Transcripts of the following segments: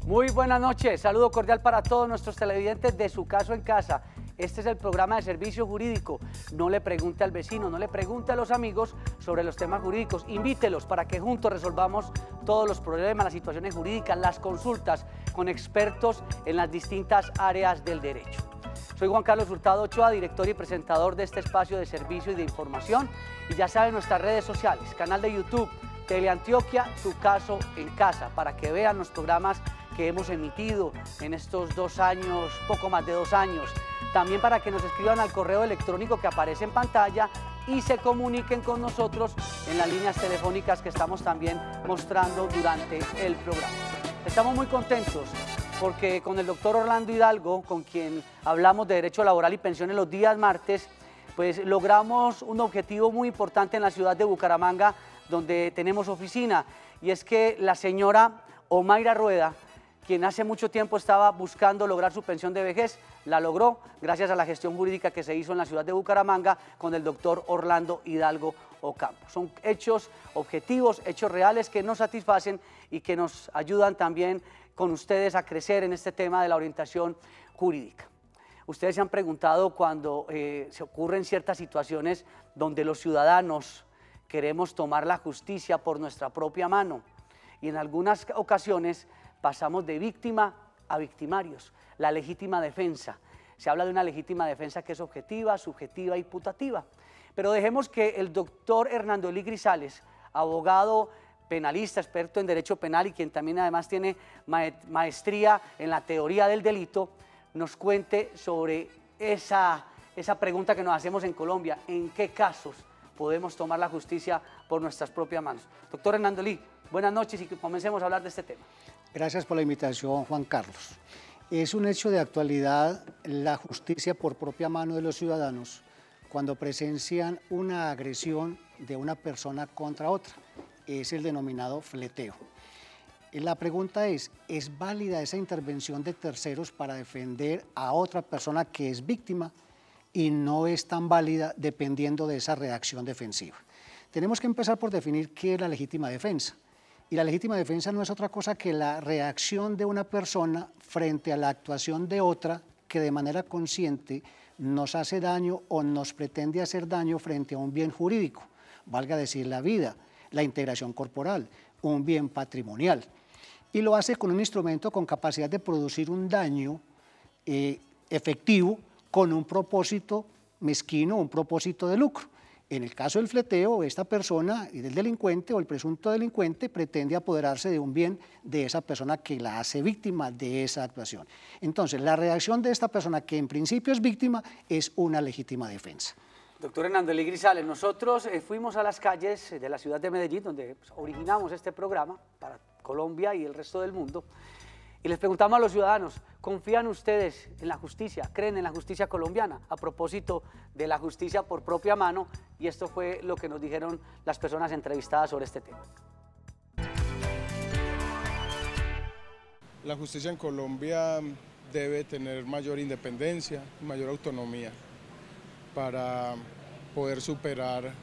Muy buenas noches, saludo cordial para todos nuestros televidentes de Su Caso en Casa. Este es el programa de servicio jurídico. No le pregunte al vecino, no le pregunte a los amigos sobre los temas jurídicos. Invítelos para que juntos resolvamos todos los problemas, las situaciones jurídicas, las consultas con expertos en las distintas áreas del derecho. Soy Juan Carlos Hurtado Ochoa, director y presentador de este espacio de servicio y de información. Y ya saben, nuestras redes sociales, canal de YouTube, Teleantioquia, Su Caso en Casa, para que vean los programas que hemos emitido en estos 2 años, poco más de 2 años. También para que nos escriban al correo electrónico que aparece en pantalla y se comuniquen con nosotros en las líneas telefónicas que estamos también mostrando durante el programa. Estamos muy contentos porque con el doctor Orlando Hidalgo, con quien hablamos de derecho laboral y pensiones los días martes, pues logramos un objetivo muy importante en la ciudad de Bucaramanga, donde tenemos oficina, y es que la señora Omaira Rueda, quien hace mucho tiempo estaba buscando lograr su pensión de vejez, la logró gracias a la gestión jurídica que se hizo en la ciudad de Bucaramanga con el doctor Orlando Hidalgo Ocampo. Son hechos objetivos, hechos reales que nos satisfacen y que nos ayudan también con ustedes a crecer en este tema de la orientación jurídica. Ustedes se han preguntado cuando se ocurren ciertas situaciones donde los ciudadanos queremos tomar la justicia por nuestra propia mano y en algunas ocasiones pasamos de víctima a victimarios, la legítima defensa. Se habla de una legítima defensa que es objetiva, subjetiva y putativa. Pero dejemos que el doctor Hernando Elí Grisales, abogado penalista, experto en derecho penal y quien también además tiene maestría en la teoría del delito, nos cuente sobre esa pregunta que nos hacemos en Colombia: ¿en qué casos podemos tomar la justicia por nuestras propias manos? Doctor Hernando Elí, buenas noches y que comencemos a hablar de este tema. Gracias por la invitación, Juan Carlos. Es un hecho de actualidad la justicia por propia mano de los ciudadanos cuando presencian una agresión de una persona contra otra. Es el denominado fleteo. La pregunta ¿es válida esa intervención de terceros para defender a otra persona que es víctima? Y no es tan válida dependiendo de esa reacción defensiva. Tenemos que empezar por definir qué es la legítima defensa. Y la legítima defensa no es otra cosa que la reacción de una persona frente a la actuación de otra que de manera consciente nos hace daño o nos pretende hacer daño frente a un bien jurídico, valga decir la vida, la integración corporal, un bien patrimonial. Y lo hace con un instrumento con capacidad de producir un daño efectivo con un propósito mezquino, un propósito de lucro. En el caso del fleteo, esta persona y del delincuente o el presunto delincuente pretende apoderarse de un bien de esa persona que la hace víctima de esa actuación. Entonces, la reacción de esta persona que en principio es víctima es una legítima defensa. Doctor Hernando Elí Grisales, nosotros fuimos a las calles de la ciudad de Medellín, donde originamos este programa para Colombia y el resto del mundo, y les preguntamos a los ciudadanos: ¿confían ustedes en la justicia? ¿Creen en la justicia colombiana? A propósito de la justicia por propia mano, y esto fue lo que nos dijeron las personas entrevistadas sobre este tema. La justicia en Colombia debe tener mayor independencia, mayor autonomía para poder superar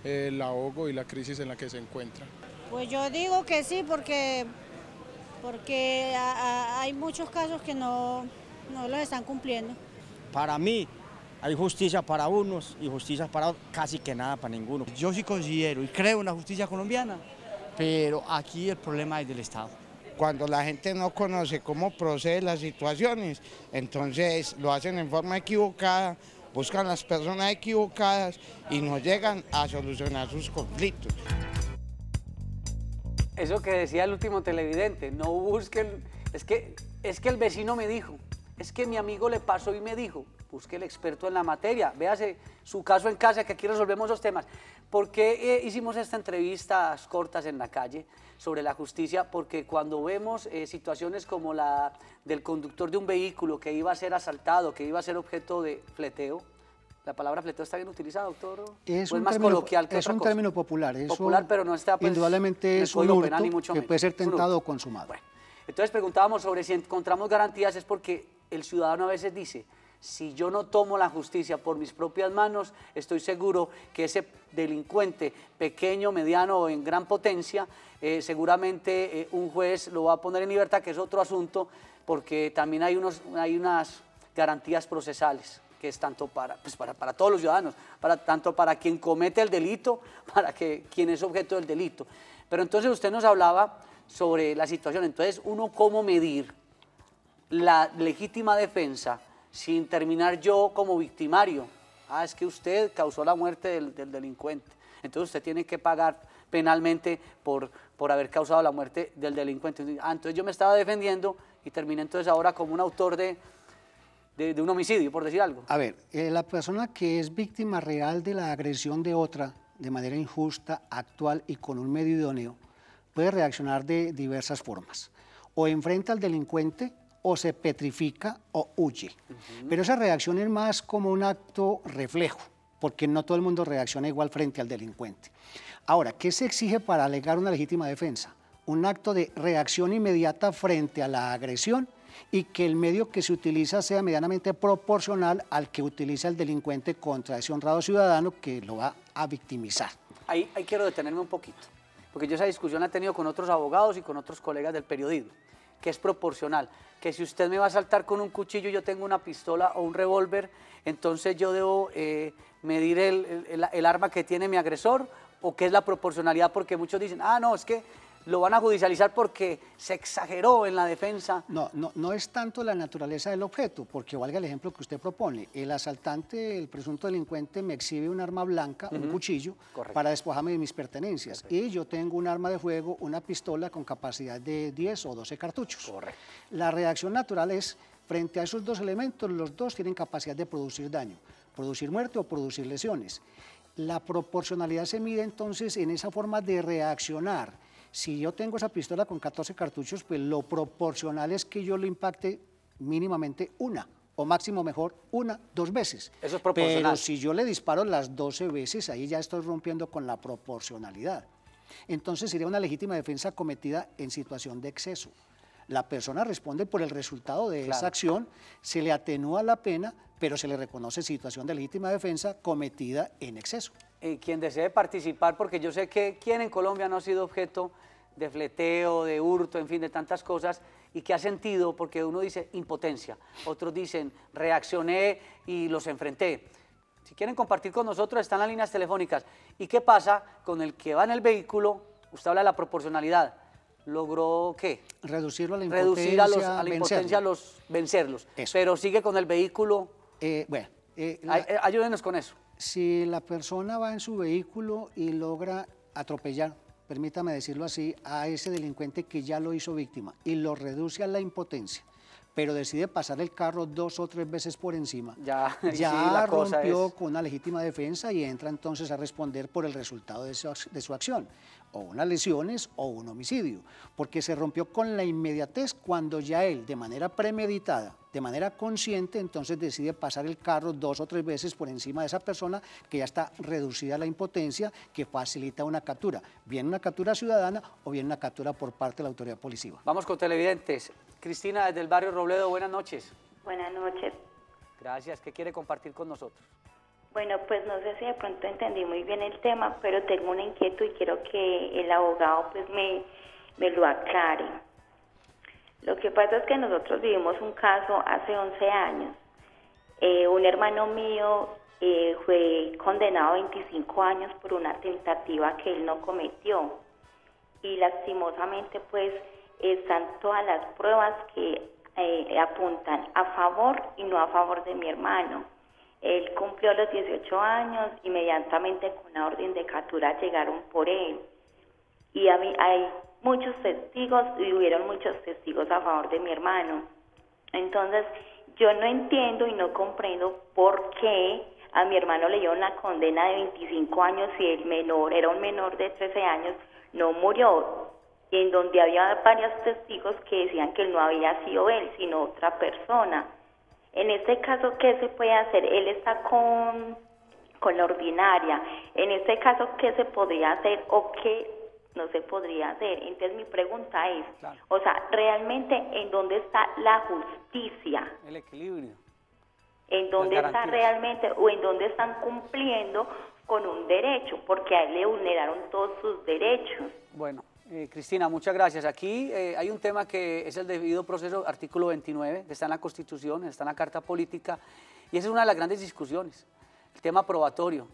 el ahogo y la crisis en la que se encuentra. Pues yo digo que sí, porque hay muchos casos que no los están cumpliendo. Para mí hay justicia para unos y justicia para otros, casi que nada para ninguno. Yo sí considero y creo en la justicia colombiana, pero aquí el problema es del Estado. Cuando la gente no conoce cómo proceden las situaciones, entonces lo hacen en forma equivocada, buscan las personas equivocadas y no llegan a solucionar sus conflictos. Eso que decía el último televidente, no busquen, es que el vecino me dijo, es que mi amigo le pasó y me dijo. Busque el experto en la materia, véase Su Caso en Casa, que aquí resolvemos esos temas. ¿Por qué hicimos esta entrevistas cortas en la calle sobre la justicia? Porque cuando vemos situaciones como la del conductor de un vehículo que iba a ser asaltado, que iba a ser objeto de fleteo, ¿la palabra fleteo está bien utilizada, doctor? Es un más coloquial que otra cosa. Término popular. Eso popular, pero no está, pues, indudablemente es un hurto que puede ser tentado o consumado. Bueno, entonces preguntábamos sobre si encontramos garantías, es porque el ciudadano a veces dice: Si yo no tomo la justicia por mis propias manos, estoy seguro que ese delincuente pequeño, mediano o en gran potencia, seguramente un juez lo va a poner en libertad, que es otro asunto, porque también hay unas garantías procesales, que es tanto para todos los ciudadanos, tanto para quien comete el delito, para quien es objeto del delito. Pero entonces usted nos hablaba sobre la situación, entonces uno cómo medir la legítima defensa sin terminar yo como victimario. Es que usted causó la muerte del delincuente, entonces usted tiene que pagar penalmente por haber causado la muerte del delincuente. Entonces yo me estaba defendiendo y terminé entonces ahora como un autor de un homicidio, por decir algo. A ver, la persona que es víctima real de la agresión de otra de manera injusta, actual y con un medio idóneo, puede reaccionar de diversas formas. O enfrenta al delincuente, o se petrifica o huye. Pero esa reacción es más como un acto reflejo, porque no todo el mundo reacciona igual frente al delincuente. Ahora, ¿qué se exige para alegar una legítima defensa? Un acto de reacción inmediata frente a la agresión y que el medio que se utiliza sea medianamente proporcional al que utiliza el delincuente contra ese honrado ciudadano que lo va a victimizar. Ahí quiero detenerme un poquito, porque yo esa discusión la he tenido con otros abogados y con otros colegas del periodismo, que es proporcional, que si usted me va a asaltar con un cuchillo y yo tengo una pistola o un revólver, entonces yo debo medir el arma que tiene mi agresor, o qué es la proporcionalidad, porque muchos dicen, no, es que lo van a judicializar porque se exageró en la defensa. No es tanto la naturaleza del objeto, porque valga el ejemplo que usted propone. El asaltante, el presunto delincuente, me exhibe un arma blanca, un cuchillo, para despojarme de mis pertenencias. Correcto. Y yo tengo un arma de fuego, una pistola con capacidad de 10 o 12 cartuchos. Correcto. La reacción natural es, frente a esos dos elementos, los dos tienen capacidad de producir daño, producir muerte o producir lesiones. La proporcionalidad se mide entonces en esa forma de reaccionar. Si yo tengo esa pistola con 14 cartuchos, pues lo proporcional es que yo lo impacte mínimamente una, o máximo mejor, 1, 2 veces. Eso es proporcional. Pero si yo le disparo las 12 veces, ahí ya estoy rompiendo con la proporcionalidad. Entonces sería una legítima defensa cometida en situación de exceso. La persona responde por el resultado de esa acción, se le atenúa la pena, pero se le reconoce situación de legítima defensa cometida en exceso. Quien desee participar, porque yo sé que quien en Colombia no ha sido objeto de fleteo, de hurto, en fin, de tantas cosas, y que ha sentido, porque uno dice impotencia, otros dicen reaccioné y los enfrenté. Si quieren compartir con nosotros, están las líneas telefónicas. ¿Y qué pasa con el que va en el vehículo? Usted habla de la proporcionalidad. ¿Logró qué? Reducirlo a la impotencia, reducir a la impotencia, vencerlos. Eso. Pero sigue con el vehículo. Ayúdenos con eso. Si la persona va en su vehículo y logra atropellar, permítame decirlo así, a ese delincuente que ya lo hizo víctima y lo reduce a la impotencia, pero decide pasar el carro 2 o 3 veces por encima, ya sí, la rompió con una legítima defensa y entra entonces a responder por el resultado de su acción, o unas lesiones o un homicidio, porque se rompió con la inmediatez cuando ya él, de manera premeditada, de manera consciente, entonces decide pasar el carro 2 o 3 veces por encima de esa persona que ya está reducida a la impotencia, que facilita una captura, bien una captura ciudadana o bien una captura por parte de la autoridad policiva. Vamos con televidentes. Cristina, desde el barrio Robledo, buenas noches. Buenas noches. Gracias. ¿Qué quiere compartir con nosotros? Bueno, pues no sé si de pronto entendí muy bien el tema, pero tengo una inquietud y quiero que el abogado pues me lo aclare. Lo que pasa es que nosotros vivimos un caso hace 11 años. Un hermano mío fue condenado a 25 años por una tentativa que él no cometió. Y lastimosamente pues están todas las pruebas que apuntan a favor y no a favor de mi hermano. Él cumplió los 18 años, inmediatamente con una orden de captura llegaron por él. Y hay muchos testigos y hubieron muchos testigos a favor de mi hermano. Entonces, yo no entiendo y no comprendo por qué a mi hermano le dio una condena de 25 años y el menor, era un menor de 13 años, no murió. En donde había varios testigos que decían que él no había sido él, sino otra persona. En este caso, ¿qué se puede hacer? Él está con la ordinaria. En este caso, ¿qué se podría hacer o qué no se podría hacer? Entonces, mi pregunta es, claro, o sea, realmente, ¿en dónde está la justicia? El equilibrio. en dónde está realmente o en dónde están cumpliendo con un derecho, porque a él le vulneraron todos sus derechos. Bueno, Cristina, muchas gracias. Aquí hay un tema que es el debido proceso, artículo 29, que está en la Constitución, está en la Carta Política, y esa es una de las grandes discusiones, el tema probatorio,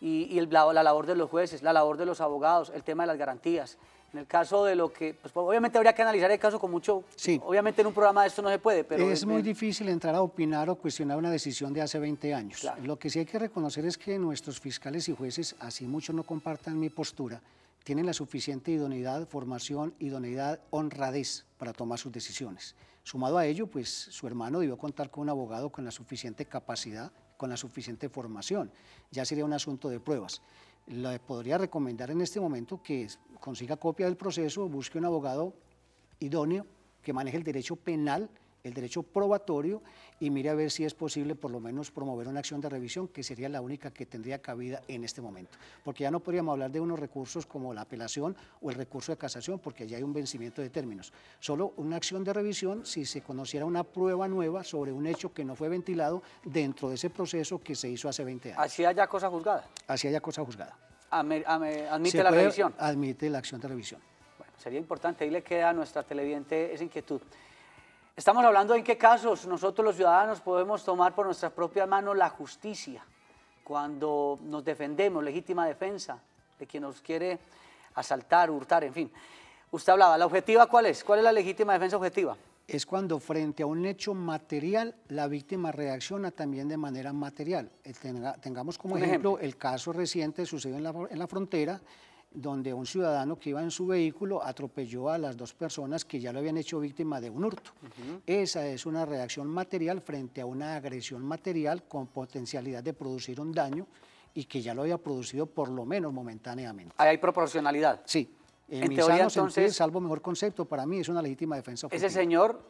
y la labor de los jueces, la labor de los abogados, el tema de las garantías. En el caso de lo que, pues obviamente habría que analizar el caso con mucho, sí. Obviamente en un programa de esto no se puede, pero... Es muy difícil entrar a opinar o cuestionar una decisión de hace 20 años. Claro. Lo que sí hay que reconocer es que nuestros fiscales y jueces, así muchos no compartan mi postura, tienen la suficiente idoneidad, formación, idoneidad, honradez para tomar sus decisiones. Sumado a ello, pues su hermano debió contar con un abogado con la suficiente capacidad, con la suficiente formación. Ya sería un asunto de pruebas. Le podría recomendar en este momento que consiga copia del proceso, busque un abogado idóneo que maneje el derecho penal, el derecho probatorio y mire a ver si es posible por lo menos promover una acción de revisión que sería la única que tendría cabida en este momento. Porque ya no podríamos hablar de unos recursos como la apelación o el recurso de casación porque ya hay un vencimiento de términos. Solo una acción de revisión si se conociera una prueba nueva sobre un hecho que no fue ventilado dentro de ese proceso que se hizo hace 20 años. ¿Así haya cosa juzgada? Así haya cosa juzgada. ¿Admite la revisión? Admite la acción de revisión. Bueno, sería importante, ahí le queda a nuestra televidente esa inquietud. Estamos hablando de en qué casos nosotros los ciudadanos podemos tomar por nuestras propias manos la justicia, cuando nos defendemos, legítima defensa de quien nos quiere asaltar, hurtar, en fin. Usted hablaba, ¿la objetiva cuál es? ¿Cuál es la legítima defensa objetiva? Es cuando frente a un hecho material la víctima reacciona también de manera material. Tengamos como ejemplo el caso reciente sucedió en la frontera, donde un ciudadano que iba en su vehículo atropelló a las dos personas que ya lo habían hecho víctima de un hurto. Esa es una reacción material frente a una agresión material con potencialidad de producir un daño y que ya lo había producido por lo menos momentáneamente. Ahí hay proporcionalidad. Sí. En mi teoría, sano entonces, sentido, salvo mejor concepto, para mí es una legítima defensa objetiva. Ese señor,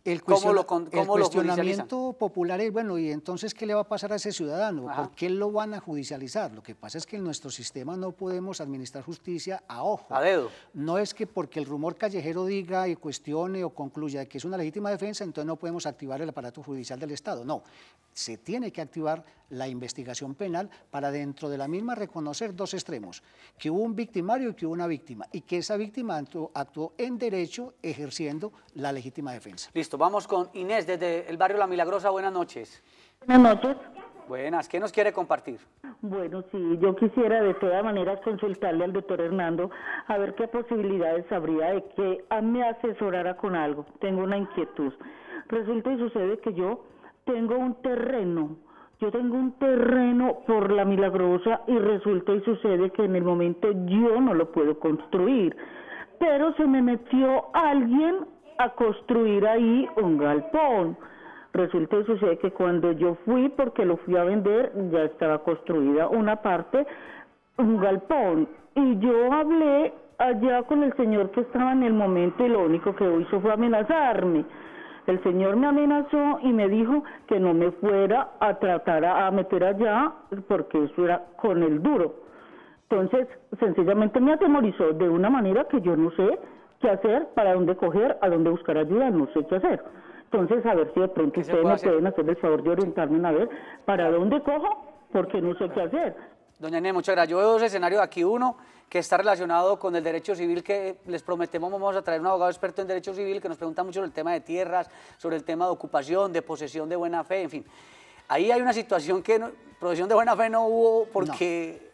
el cuestionamiento popular es, bueno, ¿y entonces qué le va a pasar a ese ciudadano? Ajá. ¿Por qué lo van a judicializar? Lo que pasa es que en nuestro sistema no podemos administrar justicia a ojo. A dedo. No es que porque el rumor callejero diga y cuestione o concluya que es una legítima defensa, entonces no podemos activar el aparato judicial del Estado. No, se tiene que activar la investigación penal para dentro de la misma reconocer dos extremos, que hubo un victimario y que hubo una víctima, y que esa víctima actuó en derecho ejerciendo la legítima defensa. Listo, vamos con Inés desde el barrio La Milagrosa. Buenas noches. Buenas noches. Buenas, ¿qué nos quiere compartir? Bueno, sí, yo quisiera de todas maneras consultarle al doctor Hernando a ver qué posibilidades habría de que me asesorara con algo. Tengo una inquietud. Resulta y sucede que yo tengo un terreno por La Milagrosa y resulta y sucede que en el momento yo no lo puedo construir, pero se me metió alguien a construir ahí un galpón. Resulta y sucede que cuando yo fui, porque lo fui a vender, ya estaba construida una parte, un galpón, y yo hablé allá con el señor que estaba en el momento y lo único que hizo fue amenazarme. El señor me amenazó y me dijo que no me fuera a tratar a meter allá porque eso era con el duro. Entonces, sencillamente me atemorizó de una manera que yo no sé qué hacer, para dónde coger, a dónde buscar ayuda, no sé qué hacer. Entonces, a ver si de pronto ustedes me pueden hacer el favor de orientarme a ver para dónde cojo, porque no sé qué hacer. Doña Inés, muchas gracias. Yo veo dos escenarios aquí. Uno, que está relacionado con el derecho civil, que les prometemos vamos a traer un abogado experto en derecho civil que nos pregunta mucho sobre el tema de tierras, sobre el tema de ocupación, de posesión de buena fe, en fin. Ahí hay una situación que posesión de buena fe no hubo porque... No.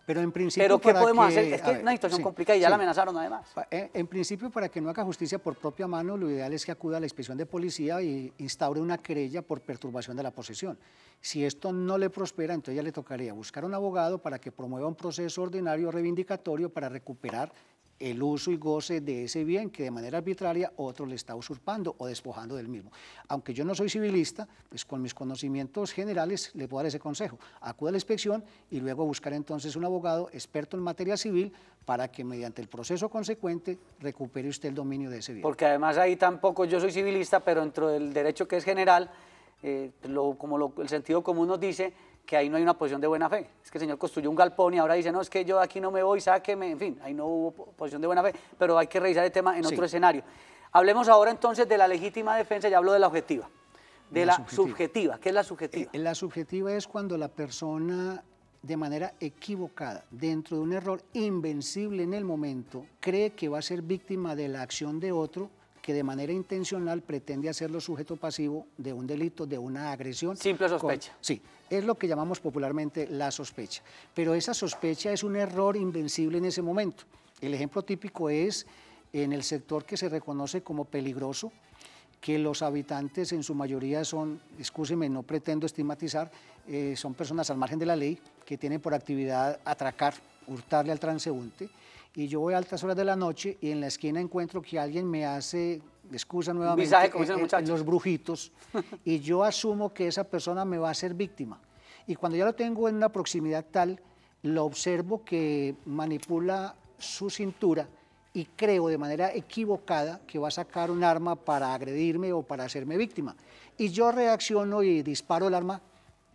Pero en principio, ¿pero qué podemos hacer? Es que es una situación complicada y ya la amenazaron además. En principio, para que no haga justicia por propia mano, lo ideal es que acuda a la inspección de policía y instaure una querella por perturbación de la posesión. Si esto no le prospera, entonces ya le tocaría buscar un abogado para que promueva un proceso ordinario reivindicatorio para recuperar el uso y goce de ese bien que de manera arbitraria otro le está usurpando o despojando del mismo. Aunque yo no soy civilista, pues con mis conocimientos generales le puedo dar ese consejo. Acuda a la inspección y luego buscar entonces un abogado experto en materia civil para que mediante el proceso consecuente recupere usted el dominio de ese bien. Porque además ahí tampoco yo soy civilista, pero dentro del derecho que es general, el sentido común nos dice que ahí no hay una posición de buena fe. Es que el señor construyó un galpón y ahora dice, no, es que yo de aquí no me voy, sáqueme, en fin, ahí no hubo posición de buena fe, pero hay que revisar el tema en otro escenario. Hablemos ahora entonces de la legítima defensa, ya hablo de la objetiva. de la subjetiva. ¿Qué es la subjetiva? La subjetiva es cuando la persona, de manera equivocada, dentro de un error invencible en el momento, cree que va a ser víctima de la acción de otro que de manera intencional pretende hacerlo sujeto pasivo de un delito, de una agresión. Simple sospecha. Sí, es lo que llamamos popularmente la sospecha. Pero esa sospecha es un error invencible en ese momento. El ejemplo típico es en el sector que se reconoce como peligroso, que los habitantes en su mayoría son, excúseme, no pretendo estigmatizar, son personas al margen de la ley que tienen por actividad atracar, hurtarle al transeúnte, y yo voy a altas horas de la noche y en la esquina encuentro que alguien me hace, excusa nuevamente, visaje, como dicen los los brujitos, y yo asumo que esa persona me va a ser víctima. Y cuando ya lo tengo en una proximidad tal, lo observo que manipula su cintura y creo de manera equivocada que va a sacar un arma para agredirme o para hacerme víctima. Y yo reacciono y disparo el arma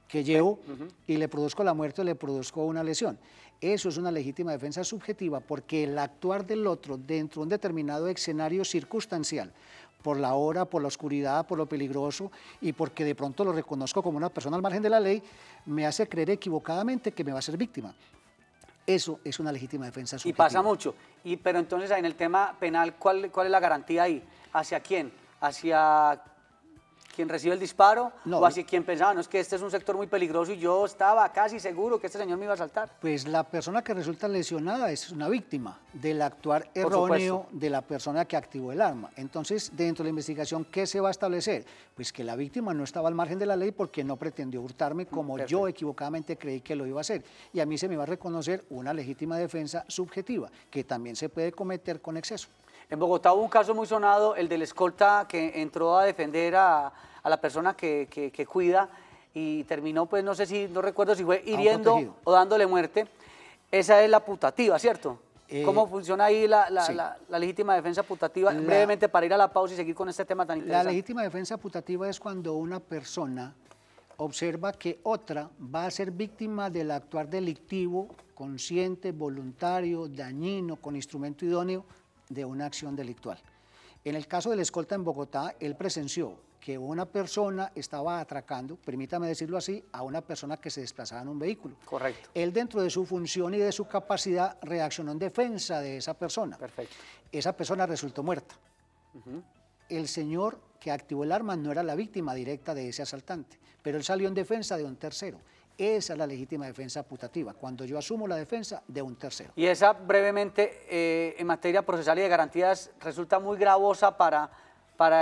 que llevo y le produzco la muerte o le produzco una lesión. Eso es una legítima defensa subjetiva porque el actuar del otro dentro de un determinado escenario circunstancial, por la hora, por la oscuridad, por lo peligroso y porque de pronto lo reconozco como una persona al margen de la ley, me hace creer equivocadamente que me va a ser víctima. Eso es una legítima defensa subjetiva. Y pasa mucho. Pero entonces en el tema penal, ¿cuál es la garantía ahí? ¿Hacia quién? ¿Hacia quien recibe el disparo? No, ¿O hacia quien pensaba, no, es que este es un sector muy peligroso y yo estaba casi seguro que este señor me iba a asaltar? Pues la persona que resulta lesionada es una víctima del actuar erróneo de la persona que activó el arma. Entonces, dentro de la investigación, ¿qué se va a establecer? Pues que la víctima no estaba al margen de la ley porque no pretendió hurtarme como yo equivocadamente creí que lo iba a hacer. Y a mí se me va a reconocer una legítima defensa subjetiva, que también se puede cometer con exceso. En Bogotá hubo un caso muy sonado, el del escolta que entró a defender a la persona que cuida y terminó, pues no recuerdo si fue hiriendo o dándole muerte. Esa es la putativa, ¿cierto? ¿Cómo funciona ahí la legítima defensa putativa? Brevemente, para ir a la pausa y seguir con este tema tan interesante. La legítima defensa putativa es cuando una persona observa que otra va a ser víctima del actuar delictivo, consciente, voluntario, dañino, con instrumento idóneo, de una acción delictual. En el caso del escolta en Bogotá, él presenció que una persona estaba atracando, permítame decirlo así, a una persona que se desplazaba en un vehículo. Correcto. Él, dentro de su función y de su capacidad, reaccionó en defensa de esa persona. Perfecto. Esa persona resultó muerta. El señor que activó el arma no era la víctima directa de ese asaltante, pero él salió en defensa de un tercero. Esa es la legítima defensa putativa, cuando yo asumo la defensa de un tercero. Y esa, brevemente, en materia procesal y de garantías, resulta muy gravosa para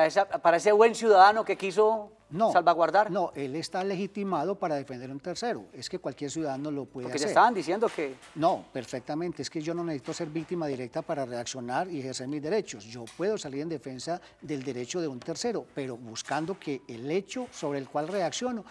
ese buen ciudadano que quiso salvaguardar. No, él está legitimado para defender a un tercero. Es que cualquier ciudadano lo puede hacer. Porque ya estaban diciendo que... No, perfectamente. Es que yo no necesito ser víctima directa para reaccionar y ejercer mis derechos. Yo puedo salir en defensa del derecho de un tercero, pero buscando que el hecho sobre el cual reacciono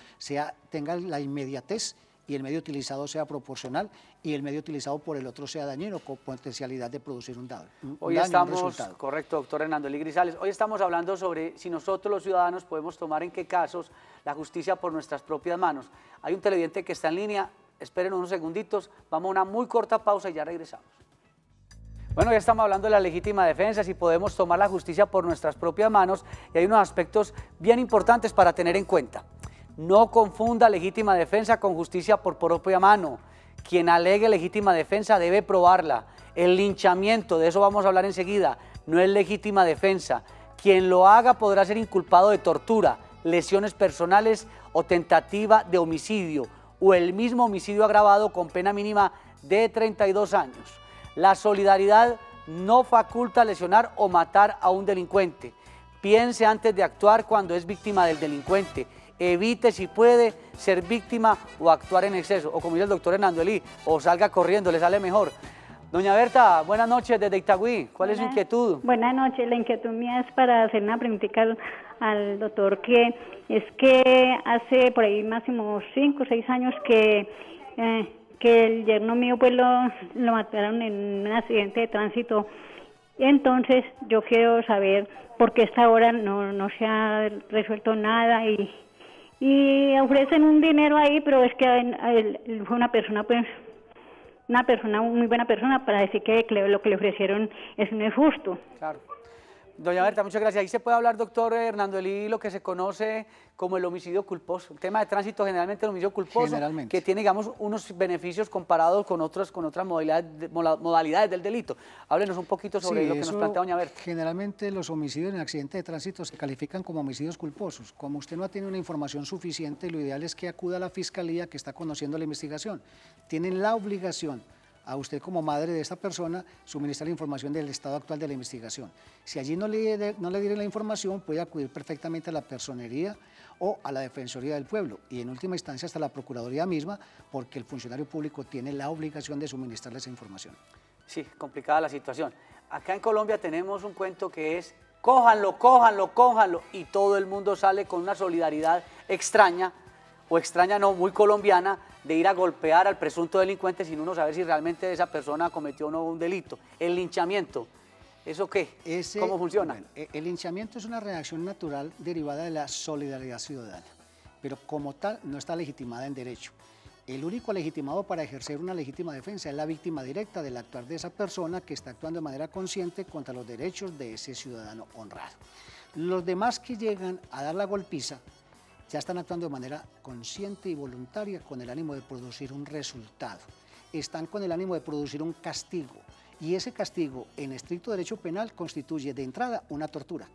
tenga la inmediatez y el medio utilizado sea proporcional y el medio utilizado por el otro sea dañino, con potencialidad de producir un daño. Hoy estamos, correcto, doctor Hernando Eli Grisales, hoy estamos hablando sobre si nosotros los ciudadanos podemos tomar en qué casos la justicia por nuestras propias manos. Hay un televidente que está en línea, esperen unos segunditos, vamos a una muy corta pausa y ya regresamos. Bueno, ya estamos hablando de la legítima defensa, si podemos tomar la justicia por nuestras propias manos, y hay unos aspectos bien importantes para tener en cuenta. No confunda legítima defensa con justicia por propia mano. Quien alegue legítima defensa debe probarla. El linchamiento, de eso vamos a hablar enseguida, no es legítima defensa. Quien lo haga podrá ser inculpado de tortura, lesiones personales o tentativa de homicidio, o el mismo homicidio agravado con pena mínima de 32 años. La solidaridad no faculta lesionar o matar a un delincuente. Piense antes de actuar cuando es víctima del delincuente. Evite, si puede, ser víctima o actuar en exceso. O como dice el doctor Hernando Eli, o salga corriendo, le sale mejor. Doña Berta, buenas noches desde Itagüí. ¿Cuál es su inquietud? Buenas noches. La inquietud mía es para hacer una preguntita al doctor, que es que hace por ahí máximo 5 o 6 años que el yerno mío pues lo mataron en un accidente de tránsito. Entonces yo quiero saber por qué hasta ahora no se ha resuelto nada y ofrecen un dinero ahí, pero es que él fue una persona muy buena persona para decir que lo que le ofrecieron eso no es justo. Claro. Doña Berta, muchas gracias. Ahí se puede hablar, doctor Hernando Elí, lo que se conoce como el homicidio culposo. El tema de tránsito, generalmente el homicidio culposo, que tiene, digamos, unos beneficios comparados con otras modalidades del delito. Háblenos un poquito sobre lo que nos plantea doña Berta. Generalmente los homicidios en accidente de tránsito se califican como homicidios culposos. Como usted no tiene una información suficiente, lo ideal es que acuda a la fiscalía que está conociendo la investigación. Tienen la obligación a usted como madre de esta persona suministrar la información del estado actual de la investigación. Si allí no le dieron la información, puede acudir perfectamente a la personería o a la Defensoría del Pueblo y en última instancia hasta la Procuraduría misma, porque el funcionario público tiene la obligación de suministrarle esa información. Sí, complicada la situación. Acá en Colombia tenemos un cuento que es cójanlo, cójanlo, cójanlo, y todo el mundo sale con una solidaridad extraña, o extraña no, muy colombiana, de ir a golpear al presunto delincuente sin uno saber si realmente esa persona cometió o no un delito. El linchamiento, ¿eso qué? ¿Cómo funciona? Bueno, el linchamiento es una reacción natural derivada de la solidaridad ciudadana, pero como tal no está legitimada en derecho. El único legitimado para ejercer una legítima defensa es la víctima directa del actuar de esa persona que está actuando de manera consciente contra los derechos de ese ciudadano honrado. Los demás que llegan a dar la golpiza ya están actuando de manera consciente y voluntaria con el ánimo de producir un resultado. Están con el ánimo de producir un castigo y ese castigo en estricto derecho penal constituye de entrada una tortura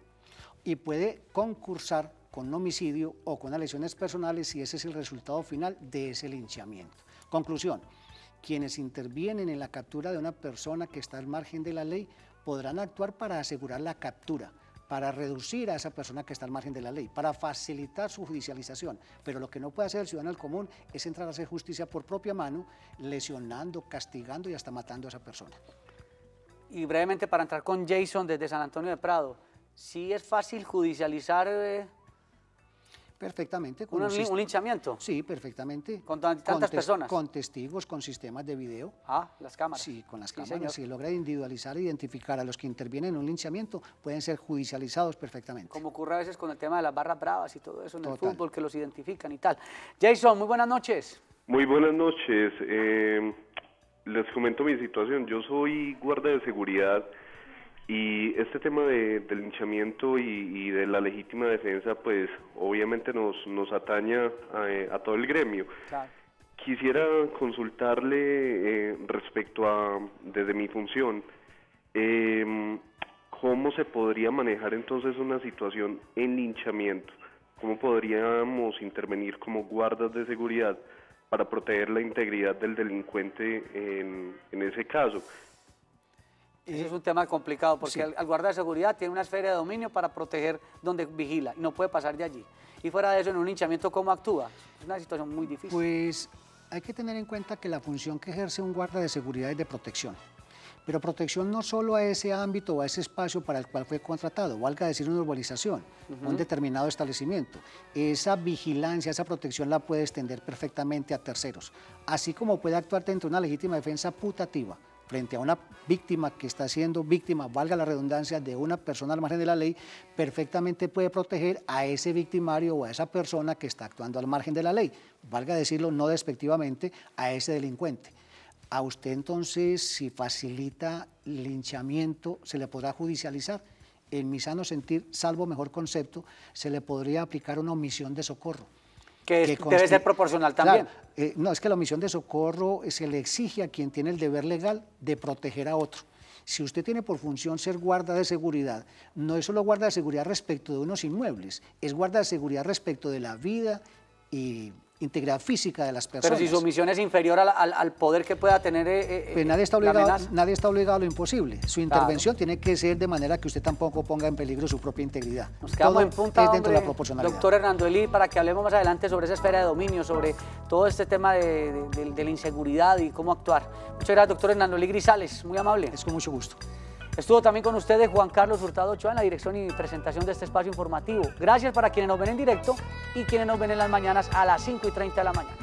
y puede concursar con un homicidio o con lesiones personales si ese es el resultado final de ese linchamiento. Conclusión, quienes intervienen en la captura de una persona que está al margen de la ley podrán actuar para asegurar la captura, para reducir a esa persona que está al margen de la ley, para facilitar su judicialización. Pero lo que no puede hacer el ciudadano común es entrar a hacer justicia por propia mano, lesionando, castigando y hasta matando a esa persona. Y brevemente para entrar con Jason desde San Antonio de Prado, ¿sí es fácil judicializar perfectamente. ¿Un linchamiento? Sí, perfectamente. ¿Con tantas personas? Con testigos, con sistemas de video. Ah, las cámaras. Sí, con las cámaras. Si logra individualizar e identificar a los que intervienen en un linchamiento, pueden ser judicializados perfectamente. Como ocurre a veces con el tema de las barras bravas y todo eso en el fútbol, que los identifican y tal. Jason, muy buenas noches. Muy buenas noches. Les comento mi situación. Yo soy guardia de seguridad. Y este tema del linchamiento y de la legítima defensa, pues obviamente nos atañe a todo el gremio. Claro. Quisiera consultarle respecto a, desde mi función, ¿cómo se podría manejar entonces una situación en linchamiento? ¿Cómo podríamos intervenir como guardas de seguridad para proteger la integridad del delincuente en ese caso? Ese es un tema complicado porque el guarda de seguridad tiene una esfera de dominio para proteger donde vigila y no puede pasar de allí. Y fuera de eso, en un linchamiento, ¿cómo actúa? Es una situación muy difícil. Pues hay que tener en cuenta que la función que ejerce un guarda de seguridad es de protección. Pero protección no solo a ese ámbito o a ese espacio para el cual fue contratado, valga decir una urbanización, un determinado establecimiento. Esa vigilancia, esa protección la puede extender perfectamente a terceros, así como puede actuar dentro de una legítima defensa putativa frente a una víctima que está siendo víctima, valga la redundancia, de una persona al margen de la ley, perfectamente puede proteger a ese victimario o a esa persona que está actuando al margen de la ley, valga decirlo no despectivamente, a ese delincuente. A usted entonces, si facilita linchamiento, se le podrá judicializar. En mi sano sentir, salvo mejor concepto, se le podría aplicar una omisión de socorro. Que debe ser proporcional también. Claro, no, es que la omisión de socorro se le exige a quien tiene el deber legal de proteger a otro. Si usted tiene por función ser guarda de seguridad, no es solo guarda de seguridad respecto de unos inmuebles, es guarda de seguridad respecto de la vida y integridad física de las personas. Pero si su omisión es inferior al poder que pueda tener pues nadie está obligado a lo imposible. Su intervención tiene que ser de manera que usted tampoco ponga en peligro su propia integridad. Nos quedamos en punta, dentro de la proporcionalidad. Doctor Hernando Elí, para que hablemos más adelante sobre esa esfera de dominio, sobre todo este tema de la inseguridad y cómo actuar. Muchas gracias, doctor Hernando Elí Grisales, muy amable. Es con mucho gusto. Estuvo también con ustedes Juan Carlos Hurtado Ochoa en la dirección y presentación de este espacio informativo. Gracias para quienes nos ven en directo y quienes nos ven en las mañanas a las 5:30 de la mañana.